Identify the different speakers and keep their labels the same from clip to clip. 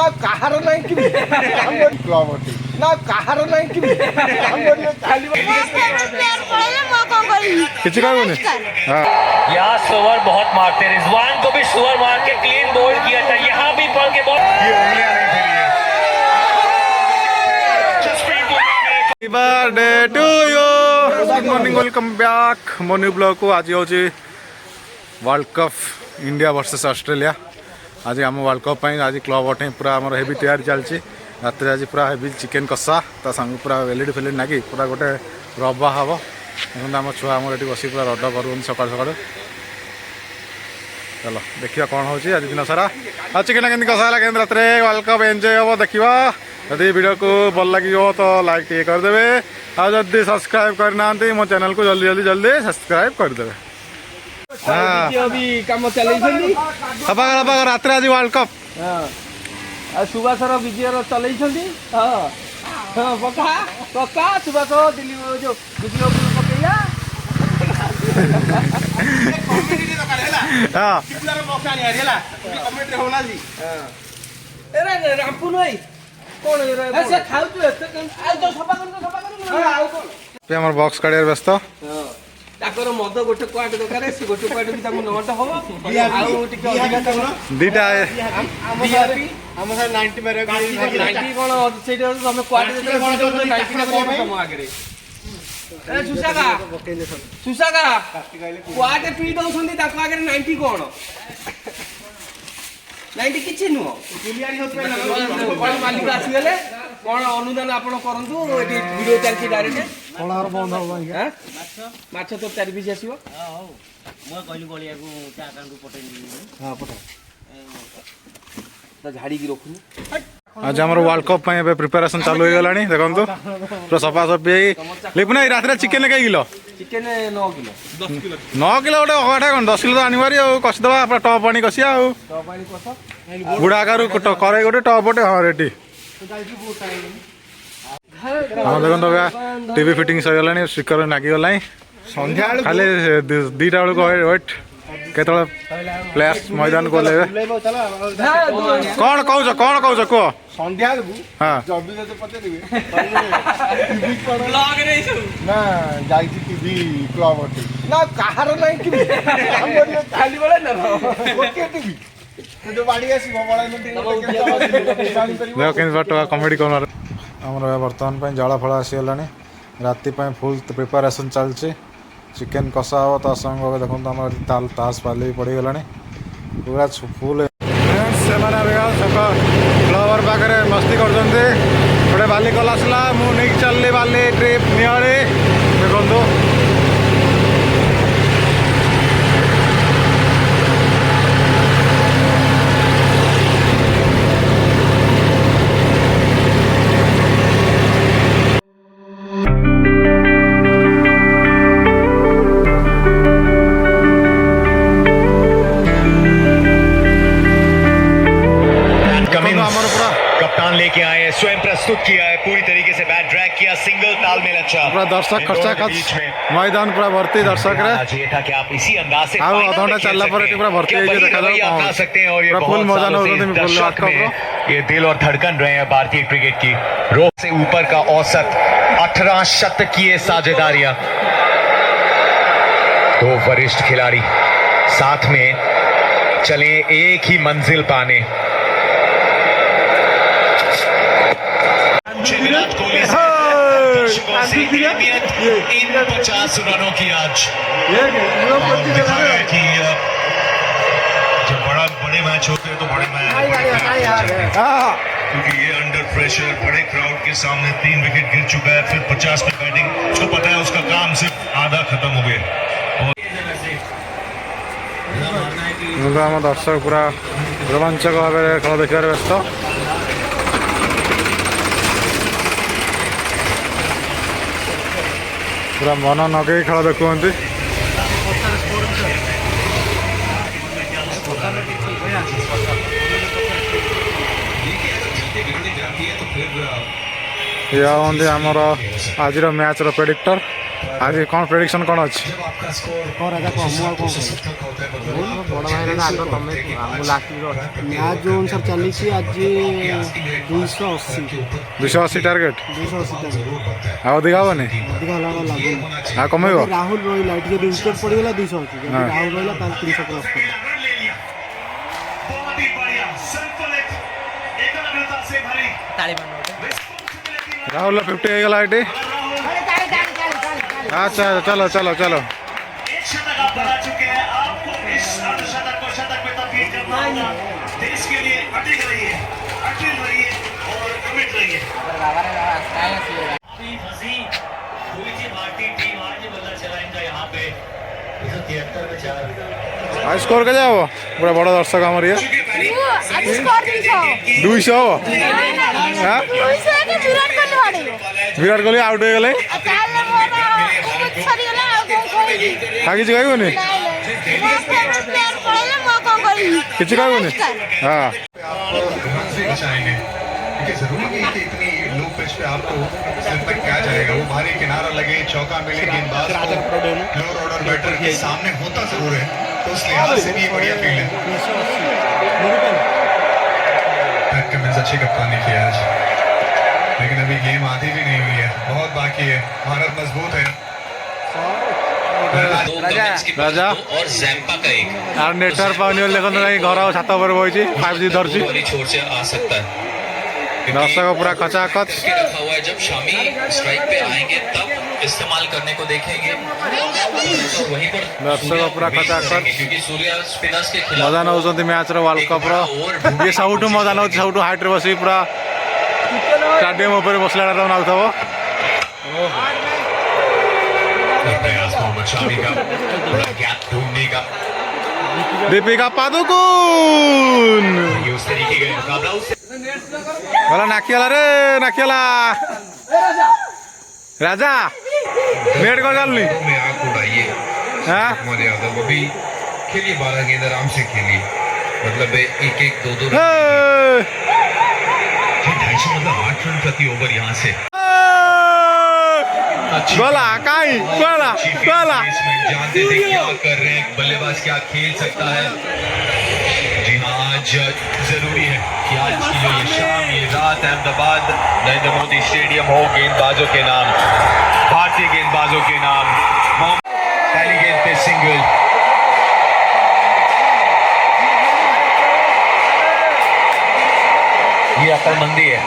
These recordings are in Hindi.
Speaker 1: ना कहार नहीं कि क्लब अटी ना कहार नहीं कि
Speaker 2: किसी का नहीं। हाँ
Speaker 3: यहाँ सुअर बहुत मारते हैं, रिजवान को भी सुअर मार के क्लीन बोल्ड किया था, यहाँ भी पड़ के
Speaker 2: birthday to you. Good morning, welcome back मोनी ब्लॉग को। आज हूँ world cup India versus Australia. आज आम वर्ल्ड कप आज क्लब अटे पूरा आम हेवी तैयारी चलती। रात आज पूरा हेवी चिकेन कषा ता संग पूरा एलईडी फेलईडी नागी पूरा गोटे रबा हम देखते आम छुआ आम ये बस पूरा रड कर सका सका। चलो देखिए कौन हो आज दिन सारा आज चिकेन केमती कषा है केमती रात वर्ल्ड कप एंजॉय हम देखा। यदि वीडियो को भल लगे तो लाइक टे करदे आदि सब्सक्राइब करना मो चैनल को जल्दी जल्दी जल्दी सब्सक्राइब करदे। रात आज वर्ल्ड कप
Speaker 1: सुभाषर विजय चल पका पका सुभाष दिल्ली जो विजय पकईला रामपुर भाई
Speaker 2: कौन बॉक्स काढ़ व्यस्त
Speaker 1: मद गोटे क्वाट दरकार सी गोटे क्वाट भी नटा हम
Speaker 2: दीटा
Speaker 1: सुशाका क्वाटे पी दौरान आगे 90 कौन 90 किसी नुह मालिक आसीगले कौन अनुदान आप करूँ वीडियो चलती डायरेक्ट माछ तो 4 पिस आसो झाड़ी रखुनी।
Speaker 2: आज आम वर्ल्ड कप प्रिपेरेसन चालू हो गला देखो पूरा सफा सफी लिपुना रात चिकेन कई किलो
Speaker 1: चिकेन 9 किलो
Speaker 2: 9 किलो गोटे हवाटा कौन 10 किलो तो आनबारी कषिदेवा टप पानी कषिया बुढ़ा करे गोटे टप गोटे हाँ रेडी हाँ देखो टीवी फिटिंग सरीगला स्पीकर नागिगला सन्ध्या खाली 2टा बेलू वेट केत प्लेयर्स मैदान को कौन कौच कह
Speaker 1: सन्ध्या
Speaker 2: हाँ
Speaker 1: ना टीवी क्लब अटे ना कहार नहीं कि खाली बेले जो बाड़ी आस
Speaker 2: कमेडी कौन आम बर्तमान जला फल आसीगला राति फुल प्रिपेरेसन चलती। चिकेन कषा हम ता संग देखो आम ताश पाली पड़गला पूरा फुल फ्लावर पाखे मस्ती कर गोटे बाली कल आसला मुझे चलनी बाली ट्रिप निआली देखो
Speaker 3: कप्तान लेके आए, स्वयं प्रस्तुत किया है, पूरी तरीके से बैट ड्रैग किया, सिंगल तालमेल अच्छा।
Speaker 2: पूरा दर्शक खर्चा खर्च मैदान पूरा भर्ती दर्शक
Speaker 3: रे था कि आप इसी अंदाज से
Speaker 2: आधा चलला पर पूरा भर्ती है देखा
Speaker 3: जा सकते हैं। और ये
Speaker 2: फुल मजा न
Speaker 3: ये दिल और धड़कन रहे हैं भारतीय क्रिकेट की। रोक से ऊपर का औसत 18 शतक की साझेदारियां, 2 वरिष्ठ खिलाड़ी साथ में चले एक ही मंजिल पाने। विराट कोहली से इन 50 रनों की आज दिखाया है कि जब बड़े मैच होते हैं तो बड़े मैच क्योंकि ये अंडर प्रेशर बड़े क्राउड के सामने 3 विकेट गिर चुका है, फिर 50 में बैटिंग, उसको पता है उसका काम सिर्फ आधा खत्म हो गया।
Speaker 2: दर्शक पूरा रोमांचक भाव खेल देखा व्यस्त। पूरा मन नगे खेल देखुंत ये आमर आज मैच प्रेडिक्टर आज कौन प्रेडिक्शन कौन अच्छी
Speaker 1: मैच जो अनुसार चली आज
Speaker 2: 280 टार्गेट
Speaker 1: 280
Speaker 2: अधिक हेनी
Speaker 1: अधिक लगुन
Speaker 2: हाँ कम
Speaker 1: राहुल रहा विकेट पड़गला 280 राहुल रहा 300 क्रॉस कर
Speaker 3: बहुत ही बढ़िया संतुलित एकाग्रता से भरी
Speaker 2: राहुल 50 हो गला ये अच्छा चलो चलो चलो
Speaker 3: एक शतक आप बना चुके हैं। आपको इस अर्धशतक को शतक में तब्दील करना होगा। देश के लिए अटल रहिए और कमिट रहिए। भारतीय टीम आज बदला चला इनका यहाँ पे 173 में 4
Speaker 2: आज स्कोर के जाओ पूरा बड़ा दर्शक हमारे ये 200 हाँ विराट कोहली आउट हो गए आगे कहबनी किसी कहबनी हाँ
Speaker 3: बचाएंगे क्योंकि जरूरी नहीं कि इतनी लो पिच पे आपको सिर्फ तक क्या जाएगा। वो भारी किनारा लगे चौका मिले गेंदबाज को लोअर ऑर्डर बैटर के सामने होता जरूर है, तो उस लिहाज से भी बढ़िया फील्ड है। पैट कमिंस अच्छी कप्तानी की आज, लेकिन अभी गेम आधी भी नहीं हुई है, बहुत बाकी है। भारत मजबूत है।
Speaker 2: राजा
Speaker 4: और जैम्पा का एक
Speaker 2: यार नेटवर्क पानी देखो ना घर छात पर बही 5G धरती
Speaker 4: वाली छोर से आ सकता है।
Speaker 2: दर्शक पूरा खचाखच
Speaker 4: के रखा हुआ है, जब शामी स्ट्राइक पे आएंगे तब इस्तेमाल करने को देखेंगे। तो वहीं पर
Speaker 2: दर्शक पूरा खचाखच
Speaker 4: क्योंकि सूर्या स्पिनर्स के खिलाफ
Speaker 2: मजा नौ मैच वर्ल्ड कप ये सब मजा नौ सब हाइट बस पूरा स्टाडियम बसला नाउथब
Speaker 3: प्रयास मोहम्मद शामी का बड़ा गैप ढूंढने का,
Speaker 2: दीपिका पादुकोण
Speaker 3: ये उस तरीके का मुकाबला उससे
Speaker 2: बोला नाकियाला रे नाकियाला राजा नेट कर डालनी
Speaker 3: में आग उड़ाइए।
Speaker 2: हाँ
Speaker 3: मोहम्मद यादव अभी खेलिए 12 गेंद आराम से खेलिए, मतलब 1-1 2-2
Speaker 2: हे!
Speaker 3: 250 मतलब 8 रन प्रति ओवर यहाँ से।
Speaker 2: बोला काई बोला बोला
Speaker 3: जानते थे क्या कर रहे हैं, बल्लेबाज क्या खेल सकता है। जी हाँ, आज जरूरी है कि आज की जो ये शाम ये रात अहमदाबाद नरेंद्र मोदी स्टेडियम हो गेंदबाजों के नाम, भारतीय गेंदबाजों के नाम। पहली गेंद पे सिंगल, ये अकलमंदी है।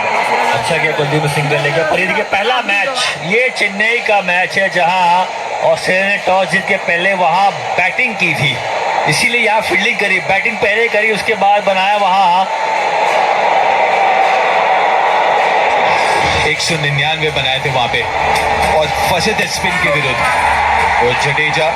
Speaker 3: अच्छा किया कुलदीप सिंगल लेकर। पर ये देखिए पहला मैच, ये चेन्नई का मैच है जहां ऑस्ट्रेलिया ने टॉस जीत के पहले वहां बैटिंग की थी, इसीलिए यहाँ फील्डिंग करी, बैटिंग पहले करी, उसके बाद बनाया वहां 199 बनाए थे वहां पे और फंसे थे स्पिन के विरुद्ध। और जडेजा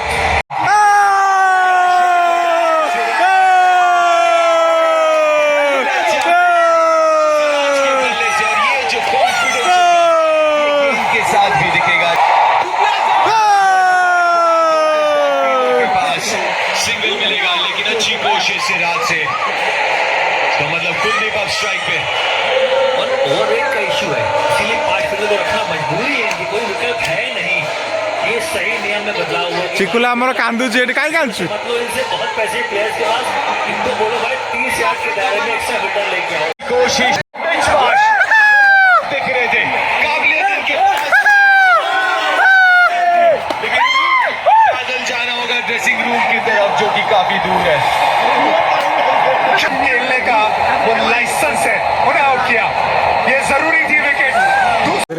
Speaker 3: से रात से, तो मतलब कुलदीप अब स्ट्राइक पे और ओवर रेट का इशू है, इसीलिए 5 फील्डर को रखना मजबूरी है, कि कोई विकल्प है नहीं। ये सही नियम में बदलाव हुआ।
Speaker 2: चिकुला हमर कांदू जेड काई कांचू
Speaker 3: मतलब इनसे बहुत पैसे प्लेयर्स के पास, इनको बोलो भाई 30 यार्ड के दायरे में एक्स्ट्रा फील्डर लेके आओ। कोशिश दिख रहे थे काबिलियत इनके पास, लेकिन पैदल जाना होगा ड्रेसिंग रूम की तरफ, जो कि काफी दूर है। खेलने का वो लाइसेंस है, उन्हें आउट किया, ये जरूरी थी विकेट।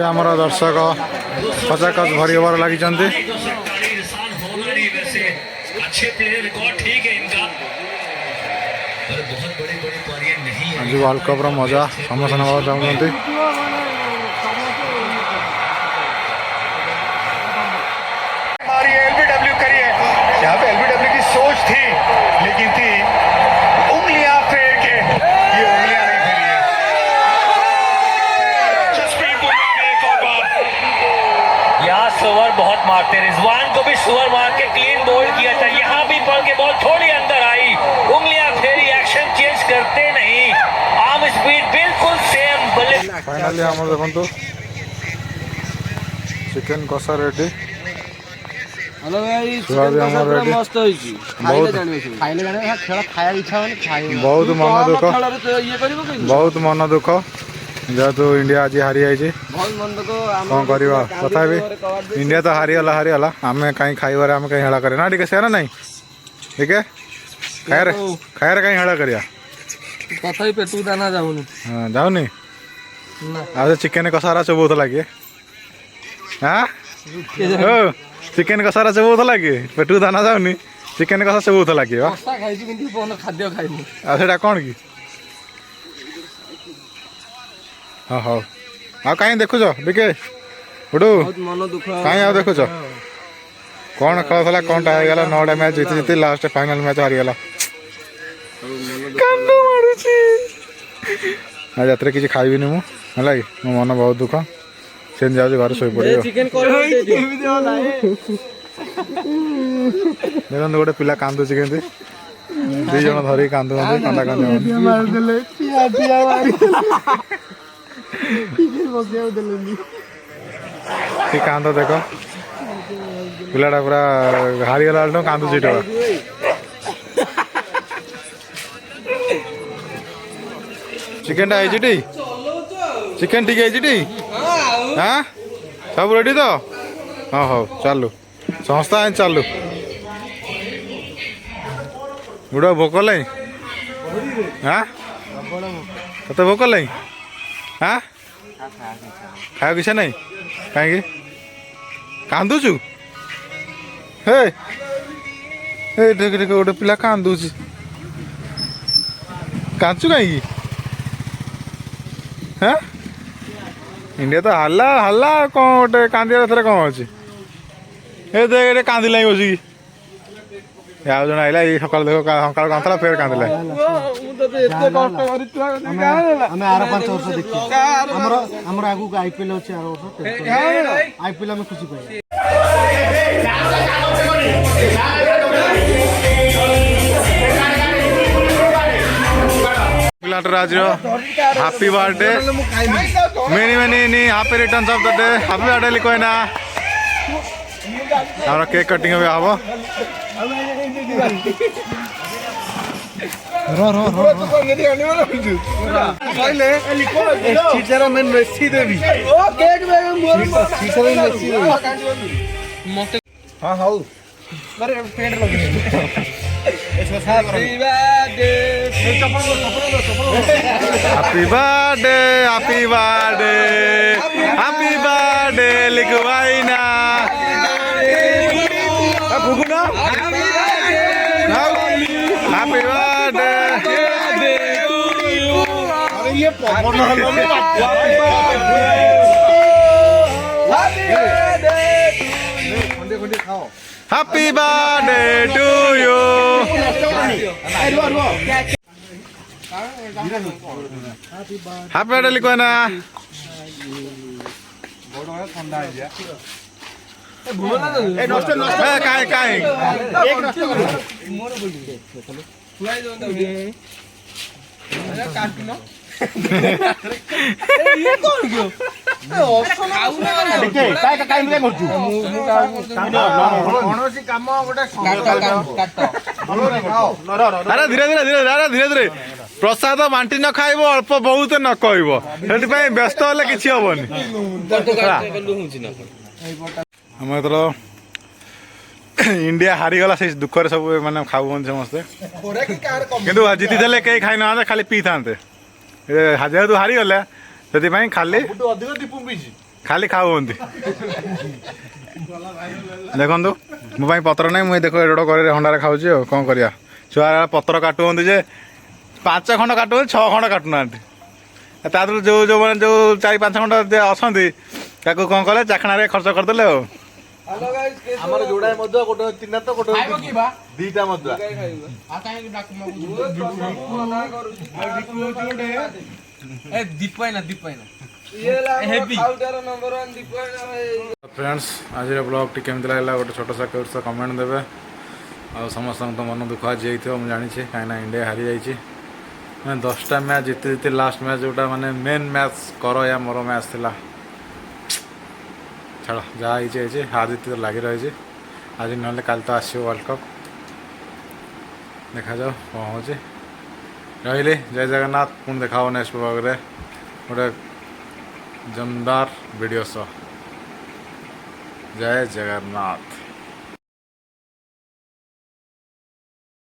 Speaker 2: हमारा दर्शक खचाखच भरी ओवर लगी
Speaker 3: अच्छे प्लेयर, रिकॉर्ड ठीक है इनका, पर बहुत बड़े बड़े पारियां नहीं है।
Speaker 2: आज वर्ल्ड कप मजा समस्त ना चाहते
Speaker 3: हमारी एलबीडब्ल्यू करी है, यहाँ पे एलबीडब्ल्यू की सोच थी, लेकिन थी उंगलियां फेर के, ये उंगलियां नहीं फेरी है। जसप्रीत बुमराह ने एक और बार यहाँ स्वर बहुत मारते, रिजवान को भी स्वर मार के क्लीन बोल्ड किया था, यहाँ भी पड़ के बॉल थोड़ी अंदर आई, उंगलियां फेरी, एक्शन चेंज करते नहीं, आर्म स्पीड बिल्कुल सेम।
Speaker 2: फाइनली देखो चिकेन कषा रेडी
Speaker 1: हेलो भाई
Speaker 2: छुआ भी
Speaker 1: चिकन
Speaker 2: हमर
Speaker 1: कषा
Speaker 2: ready।
Speaker 1: मस्त होइची
Speaker 2: बहुत
Speaker 1: खाइले जाने खेल खाया इच्छा होनी खाइ
Speaker 2: बहुत मन दुख
Speaker 1: खेଳରେ ତ ଇଏ କରିବ କି
Speaker 2: बहुत मन दुख जेहेतु इंडिया आज हारी जाइए
Speaker 1: बहुत मन दुख
Speaker 2: कौन करवा तथापि इंडिया तो हारीगला आम कहीं खाइबार आम कहीं हेला करें ना ठीक है ना नहीं ठीक है खायर खायर कहीं हेला करिया
Speaker 1: ତଥାପି ପେଟକୁ ଦାନା ଯାଉନି
Speaker 2: हाँ जाऊनी
Speaker 1: ନା
Speaker 2: आज चिकेन कसारा चबूत लगे हाँ चिकेन कसारा चबूत लगे पेटू दाना जाऊनी चिकेन कसा चबूत लगे
Speaker 1: କଷା ଖାଇଛି କିନ୍ତୁ ଭଲ ଖାଦ୍ୟ ଖାଇନି
Speaker 2: ଆଉ ସେଇଟା କ'ଣ କି ହଁ ହଉ ଆଉ କାହିଁ ଦେଖୁଛ ଟିକେ ଉଠୁ
Speaker 1: ବହୁତ ମନ ଦୁଃଖ
Speaker 2: କାହିଁ ଆଉ ଦେଖୁଛ କ'ଣ ଖେଳ ଥିଲା କ'ଣଟା ହେଇଗଲା 9ଟା ମ୍ୟାଚ୍ ଜିତି ଜିତି ଲାଷ୍ଟ ଫାଇନାଲ୍ ମ୍ୟାଚ୍ ହାରିଗଲା କାନ୍ଦ ମାରୁଛି ଆଉ ରାତିରେ କିଛି ଖାଇବିନି ମୁଁ ହେଲା କି ମୋ ମନ ବହୁତ ଦୁଃଖ ସେମିତି ଯାଉଛି ଘରେ ଶୋଇପଡ଼ିବ
Speaker 1: ଚିକେନ କରିବ
Speaker 2: ଦେଖନ୍ତୁ ଗୋଟେ ପିଲା କାନ୍ଦୁଛି କେମିତି 2 ଜଣ ଧରିକି କାନ୍ଦୁଛନ୍ତି କନ୍ଦା କାନ୍ଦି କି କାନ୍ଦ ଦେଖ ପିଲାଟା ପୁରା ହାରିଗଲା ବେଳଠୁ କାନ୍ଦୁଛି ଟୋକା ଚିକେନଟା ହେଇଛି ଟି ଚିକେନ ଟିକେ ହେଇଛି ଟି ହଁ ସବୁ ରେଡ଼ି ତ ହଁ ହଉ ଚାଲୁ ସଂସ୍ଥା ଚାଲୁ ଗୁଡ଼ା ଭୋକ ହେଲାଣି ହଁ ତତେ ଭୋକ ହେଲାଣି ହଁ ଖାଇବାକୁ ଇଚ୍ଛା ନାହିଁ କାହିଁକି କାନ୍ଦୁଛୁ ହେ ଦେଖ ଦେଖ ଗୋଟେ ପିଲା କାନ୍ଦୁଛି କାନ୍ଦୁଛୁ କାହିଁକି ହଁ ଇଣ୍ଡିଆ ତ ହାରିଲା ହାରିଲା କ'ଣ ଗୋଟେ କାନ୍ଦିବା ଏଥିରେ କ'ଣ ଅଛି ଏ ଦେଖ ଏଠି କାନ୍ଦିଲାଣି ବସିକି ଆଉ ଜଣେ ଆଇଲା ଏଇ ସକାଳୁ ଦେଖ ସକାଳୁ କାନ୍ଦୁଥିଲା ଫେର କାନ୍ଦିଲା
Speaker 1: ଆମେ ଆର 5 ବର୍ଷ ଦେଖି ଆମର ଆଗକୁ ଆଇପିଏଲ ଅଛି ଆର ବର୍ଷ ଆଇପିଏଲ ଆମେ ଖୁସି ପାଇବା
Speaker 2: Rajro, happy birthday. Many happy returns of the day. Happy birthday Likoina. Our cake cutting away habo. Happy birthday, Likoina. Happy Happy birthday to you. Happy birthday Likoina. Kain. धीरे प्रसाद बांटी न खाइब अल्प बहुत न कहब से व्यस्त हेल्ले कि हेनी आम इंडिया हारीगला से दुखरे सब मैंने खाऊ समस्ते किंतु जीति देले कई खाई ना खाली पी था जेहेतु हारीगले से खाली खाली खाऊ देखु मो पत्र नहीं मुझे देख एड कर हंडारे खाऊँ कौन करा छुआ पत्र काटुंट जे 5 खंड काटु 6 खंड काटुना तादर जो जो मैंने जो 4-5 खंड अच्छा कौन कले चाखणा खर्च करदे
Speaker 1: ଆମର ଯୋଡା ମଦୁଆ ଗୋଟେ ତିନିଟା ତ ଗୋଟେ ଦିଟା ମଦୁଆ
Speaker 2: फ्रेंड्स आज ब्लॉग टी केमती लगे गोटे छोट सा कमेंट देवे आ समस्त तो मन दुख आज मुझे जानी कहीं इंडिया हारी जाइए मैंने 10टा मैच जीति लास्ट मैच जोटा माने मेन मैच कर या मोर मैच थिला छाड़ जहाँ हार जीत तो लगी रही आज ना काल तो आसो वर्ल्ड कप देखा जाओ कौन हो रही जय जगन्नाथ पुणी देखा नेक्स्ट ब्लॉग रे गोटे जमदार वीडियो सह जय जगन्नाथ।